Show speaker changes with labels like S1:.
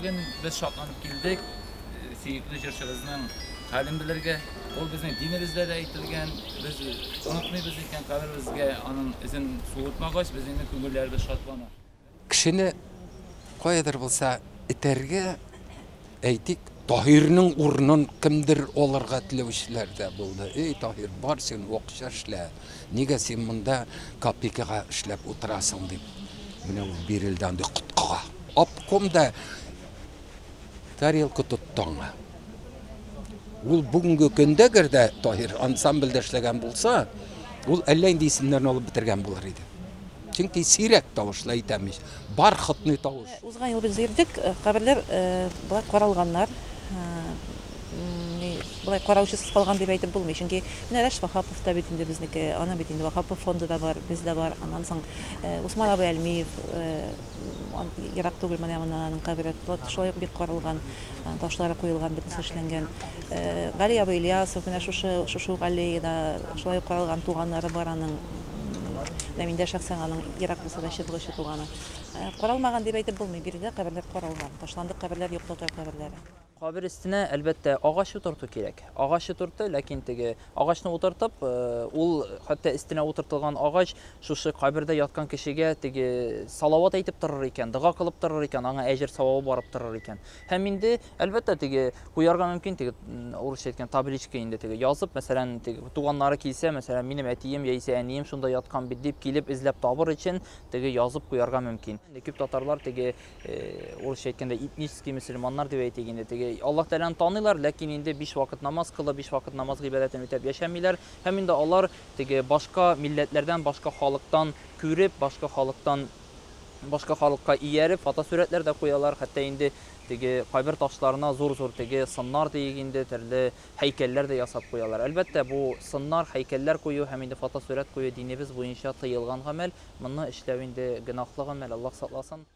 S1: bugün biz şatlanıp geldik. Sürekli jırşımızın halini bilirge. Ol bizning dinimizde de aytilgan, biz unutmaymiz ekan qabrimizga onun izin so'yitmag'ach bizning ko'ngillarga shodlana.
S2: Kishini qoyadir bo'lsa iterge aytik Tahir'nin urunun kimdir olarga tilevişlerde buldu. Ey Tahir bar sen okşar işle. Nega sen bunda kapikaga işlep oturasın deyip. Mine bir ilden de kutkaga. Apkomda tarihil tuttuğuna. Ул бүгінгі күнде кірді Tahir ансамбльде эшләгән булса, ул әллә инде исемнәрне алып бетергән булыр иде. Чөнки сирәк тавышлы әйтәмеш, бархытный тавыш.
S3: Узган ел без йөрдек, каберләр булай каралганнар. Булай караучысыз калган дип әйтеп булмый. Чөнки менә Рәш Вахапов та бит инде безнеке, ана бит инде Вахапов фонды да бар, бездә бар. Аннан соң Усман абый Әлмиев, ерак түгел менә аның кабере шулай бик каралган, ташлары куелган, бит эшләнгән. Гали абый Ильясов менә шушы Гали да шулай каралган туганнары бар аның. Миндә шәхсән аның ерак булса да чыгышы туганы. Каралмаган дип әйтеп булмый, бирдә каберләр каралган. Ташланды каберләр, юкта каберләр.
S4: Кабер өстенә әлбәттә агач утырту кирәк. Агач утырты, ләкин теге агачны утыртып, ул хәтта өстенә утыртылган агач шушы кабердә яткан кешегә теге салават әйтеп торыр икән, дуга кылып торыр икән, аңа әҗер савабы барып торыр икән. Һәм инде әлбәттә теге куярга мөмкин теге урысча әйткән табличка инде теге язып, мәсәлән, теге туганнары килсә, мәсәлән, минем әтием яисә әнием шунда яткан бит дип килеп эзләп табыр өчен теге язып куярга мөмкин. Күп татарлар теге урысча әйткәндә этнический мөселманнар дип әйтик инде теге Аллаһ Тәгаләне таныйлар, ләкин инде 5 вакыт намаз кылып, 5 вакыт намаз гыйбадәтен үтәп яшәмиләр. Һәм инде алар теге башка милләтләрдән, башка халыктан күреп, башка халыкка ияреп, фотосурәтләр дә куялар. Хәтта инде теге кабер ташларына зур-зур теге сыннар диек инде төрле һәйкәлләр дә ясап куялар. Әлбәттә бу сыннар, һәйкәлләр кую һәм инде фотосурәт кую динебез буенча тыелган гамәл. Моны эшләү инде гөнаһлы гамәл, Аллаһ сакласын.